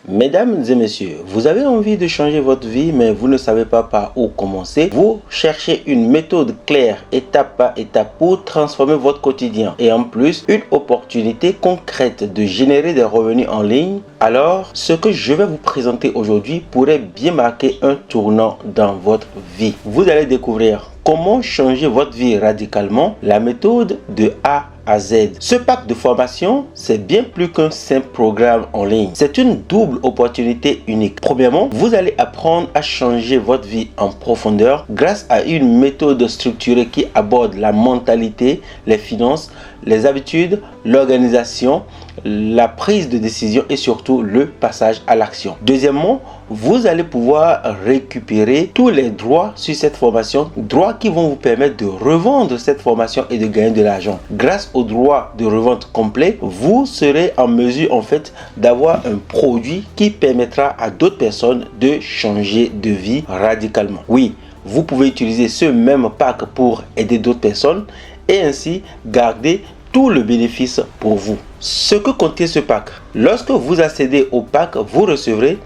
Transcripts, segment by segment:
Mesdames et messieurs, vous avez envie de changer votre vie mais vous ne savez pas par où commencer. Vous cherchez une méthode claire, étape par étape pour transformer votre quotidien et en plus une opportunité concrète de générer des revenus en ligne. Alors, ce que je vais vous présenter aujourd'hui pourrait bien marquer un tournant dans votre vie. Vous allez découvrir comment changer votre vie radicalement, la méthode de A à Z. Ce pack de formation, c'est bien plus qu'un simple programme en ligne. C'est une double opportunité unique. Premièrement, vous allez apprendre à changer votre vie en profondeur grâce à une méthode structurée qui aborde la mentalité, les finances, les habitudes, l'organisation, la prise de décision et surtout le passage à l'action. Deuxièmement, vous allez pouvoir récupérer tous les droits sur cette formation, droits qui vont vous permettre de revendre cette formation et de gagner de l'argent. Grâce aux droits de revente complets, vous serez en mesure d'avoir un produit qui permettra à d'autres personnes de changer de vie radicalement. Oui, vous pouvez utiliser ce même pack pour aider d'autres personnes et ainsi garder tout le bénéfice pour vous. Ce que contient ce pack: lorsque vous accédez au pack, vous recevrez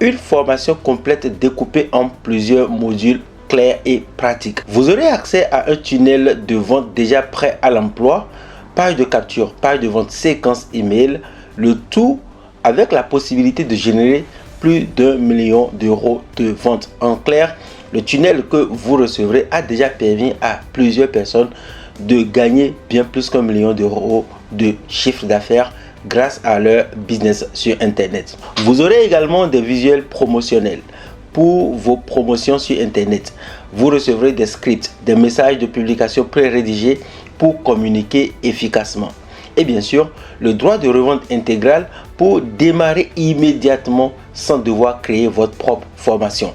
une formation complète découpée en plusieurs modules clairs et pratiques. Vous aurez accès à un tunnel de vente déjà prêt à l'emploi, page de capture, page de vente, séquence email, le tout avec la possibilité de générer plus d'1 million d'euros de vente. En clair, le tunnel que vous recevrez a déjà permis à plusieurs personnes de gagner bien plus qu'1 million d'euros de chiffre d'affaires grâce à leur business sur internet. Vous aurez également des visuels promotionnels pour vos promotions sur internet. Vous recevrez des scripts, des messages de publication pré-rédigés pour communiquer efficacement. Et bien sûr, le droit de revente intégral pour démarrer immédiatement sans devoir créer votre propre formation.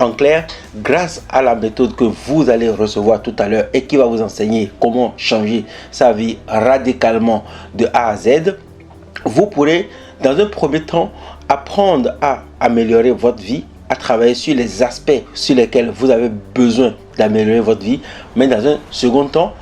En clair, grâce à la méthode que vous allez recevoir tout à l'heure et qui va vous enseigner comment changer sa vie radicalement de A à Z, vous pourrez dans un premier temps apprendre à améliorer votre vie, à travailler sur les aspects sur lesquels vous avez besoin d'améliorer votre vie, mais dans un second temps,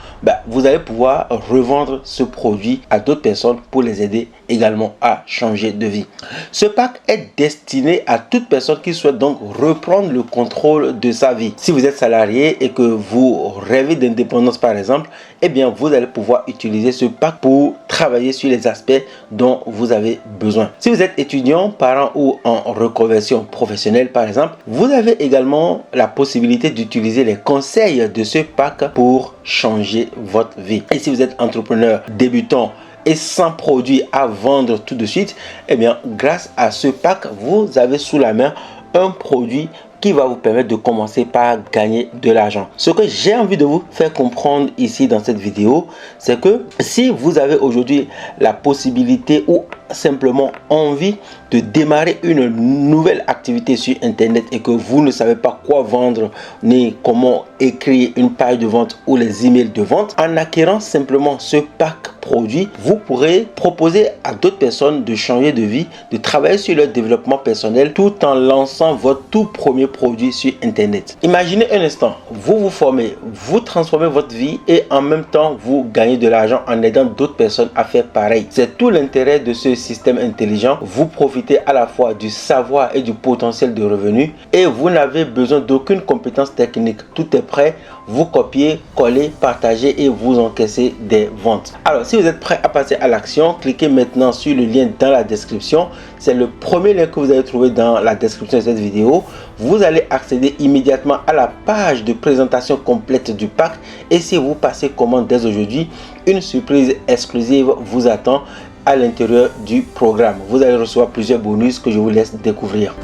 vous allez pouvoir revendre ce produit à d'autres personnes pour les aider également à changer de vie. Ce pack est destiné à toute personne qui souhaite donc reprendre le contrôle de sa vie. Si vous êtes salarié et que vous rêvez d'indépendance par exemple, eh bien vous allez pouvoir utiliser ce pack pour travailler sur les aspects dont vous avez besoin. Si vous êtes étudiant, parent ou en reconversion professionnelle par exemple, vous avez également la possibilité d'utiliser les conseils de ce pack pour changer votre vie. Et si vous êtes entrepreneur débutant et sans produit à vendre tout de suite, eh bien grâce à ce pack, vous avez sous la main un produit qui va vous permettre de commencer par gagner de l'argent. Ce que j'ai envie de vous faire comprendre ici dans cette vidéo, c'est que si vous avez aujourd'hui la possibilité ou simplement envie de démarrer une nouvelle activité sur internet et que vous ne savez pas quoi vendre ni comment écrire une page de vente ou les emails de vente, en acquérant simplement ce pack produit, vous pourrez proposer à d'autres personnes de changer de vie, de travailler sur leur développement personnel tout en lançant votre tout premier produit sur internet. Imaginez un instant, vous vous formez, vous transformez votre vie et en même temps vous gagnez de l'argent en aidant d'autres personnes à faire pareil. C'est tout l'intérêt de ce système intelligent. Vous profitez à la fois du savoir et du potentiel de revenus et vous n'avez besoin d'aucune compétence technique. Tout est prêt, vous copiez, collez, partagez et vous encaissez des ventes. Alors si vous êtes prêt à passer à l'action, cliquez maintenant sur le lien dans la description. C'est le premier lien que vous allez trouver dans la description de cette vidéo. Vous allez accéder immédiatement à la page de présentation complète du pack et si vous passez commande dès aujourd'hui, une surprise exclusive vous attend à l'intérieur du programme. Vous allez recevoir plusieurs bonus que je vous laisse découvrir.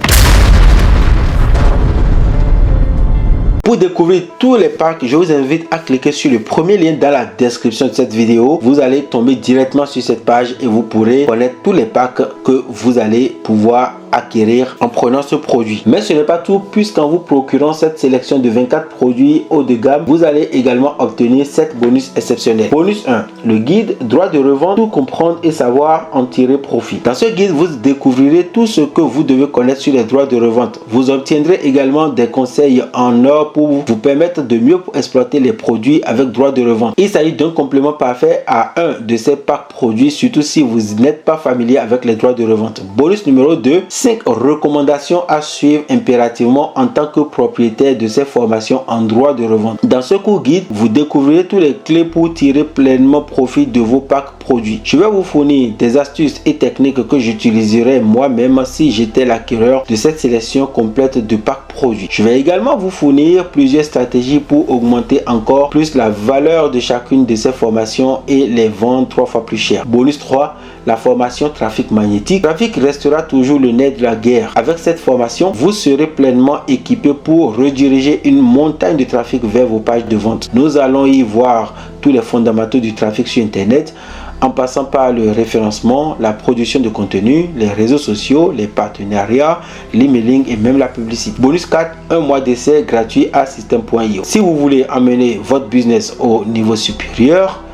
Pour découvrir tous les packs, je vous invite à cliquer sur le premier lien dans la description de cette vidéo. Vous allez tomber directement sur cette page et vous pourrez connaître tous les packs que vous allez pouvoir acquérir en prenant ce produit. Mais ce n'est pas tout, puisqu'en vous procurant cette sélection de 24 produits haut de gamme, vous allez également obtenir 7 bonus exceptionnels. Bonus 1, le guide droit de revente, tout comprendre et savoir en tirer profit. Dans ce guide, vous découvrirez tout ce que vous devez connaître sur les droits de revente. Vous obtiendrez également des conseils en or pour vous permettre de mieux exploiter les produits avec droit de revente. Il s'agit d'un complément parfait à un de ces packs produits, surtout si vous n'êtes pas familier avec les droits de revente. Bonus numéro 2, 5 recommandations à suivre impérativement en tant que propriétaire de ces formations en droit de revente. Dans ce cours guide, vous découvrirez toutes les clés pour tirer pleinement profit de vos packs produits. Je vais vous fournir des astuces et techniques que j'utiliserai moi-même si j'étais l'acquéreur de cette sélection complète de packs produits. Je vais également vous fournir plusieurs stratégies pour augmenter encore plus la valeur de chacune de ces formations et les vendre 3 fois plus cher. Bonus 3, la formation trafic magnétique. Trafic restera toujours le nerf de la guerre. Avec cette formation, vous serez pleinement équipé pour rediriger une montagne de trafic vers vos pages de vente. Nous allons y voir tous les fondamentaux du trafic sur Internet, en passant par le référencement, la production de contenu, les réseaux sociaux, les partenariats, l'emailing et même la publicité. Bonus 4, un mois d'essai gratuit à System.io. Si vous voulez amener votre business au niveau supérieur,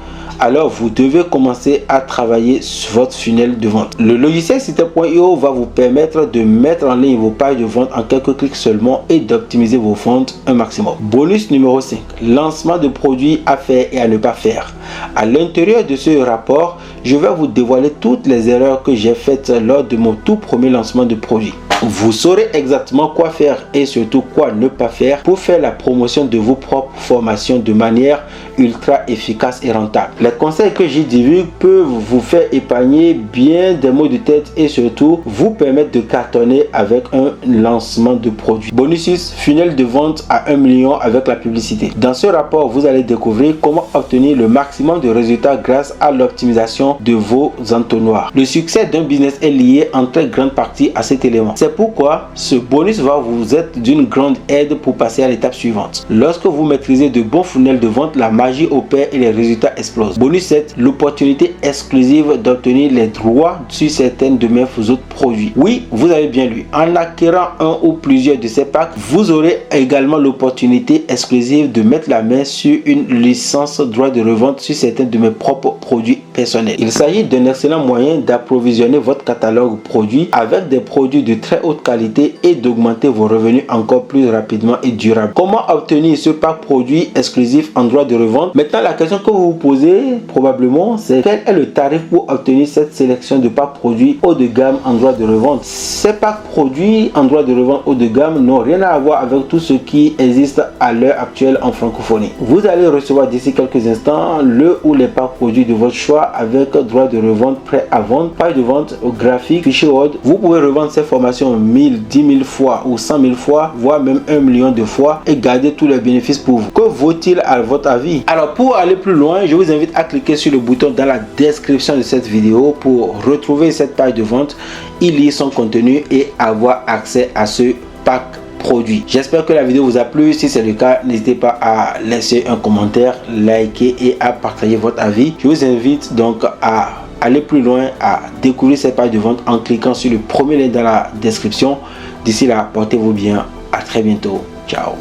alors vous devez commencer à travailler sur votre funnel de vente. Le logiciel System.io va vous permettre de mettre en ligne vos pages de vente en quelques clics seulement et d'optimiser vos ventes un maximum. Bonus numéro 5, lancement de produits à faire et à ne pas faire. À l'intérieur de ce rapport, je vais vous dévoiler toutes les erreurs que j'ai faites lors de mon tout premier lancement de produit. Vous saurez exactement quoi faire et surtout quoi ne pas faire pour faire la promotion de vos propres formations de manière ultra efficace et rentable. Les conseils que j'y divulgue peuvent vous faire épargner bien des maux de tête et surtout vous permettre de cartonner avec un lancement de produit. Bonus 6, funnel de vente à 1 million avec la publicité. Dans ce rapport, vous allez découvrir comment obtenir le maximum de résultats grâce à l'optimisation de vos entonnoirs. Le succès d'un business est lié en très grande partie à cet élément. C'est pourquoi ce bonus va vous être d'une grande aide pour passer à l'étape suivante. Lorsque vous maîtrisez de bons funnels de vente, la magie opère et les résultats explosent. Bonus 7, l'opportunité exclusive d'obtenir les droits sur certaines de mes autres produits. Oui, vous avez bien lu. En acquérant un ou plusieurs de ces packs, vous aurez également l'opportunité exclusive de mettre la main sur une licence droit de revente sur certains de mes propres produits personnels. Il s'agit d'un excellent moyen d'approvisionner votre catalogue produit avec des produits de très haute qualité et d'augmenter vos revenus encore plus rapidement et durablement. Comment obtenir ce pack produit exclusif en droit de revente? Maintenant, la question que vous vous posez probablement, c'est quel est le tarif pour obtenir cette sélection de packs produits haut de gamme en droit de revente? Ces packs produits en droit de revente haut de gamme n'ont rien à voir avec tout ce qui existe à l'heure actuelle en francophonie. Vous allez recevoir d'ici quelques instants le ou les packs produits de votre choix avec droit de revente prêt à vendre, page de vente graphique, fichier Word. Vous pouvez revendre ces formations 1000, 10 000 fois ou 100 000 fois, voire même 1 million de fois et garder tous les bénéfices pour vous. Que vaut-il à votre avis? Alors pour aller plus loin, je vous invite à cliquer sur le bouton dans la description de cette vidéo pour retrouver cette page de vente, y lire son contenu et avoir accès à ce pack produit. J'espère que la vidéo vous a plu. Si c'est le cas, n'hésitez pas à laisser un commentaire, liker et à partager votre avis. Je vous invite donc à aller plus loin, à découvrir cette page de vente en cliquant sur le premier lien dans la description. D'ici là, portez-vous bien. À très bientôt. Ciao.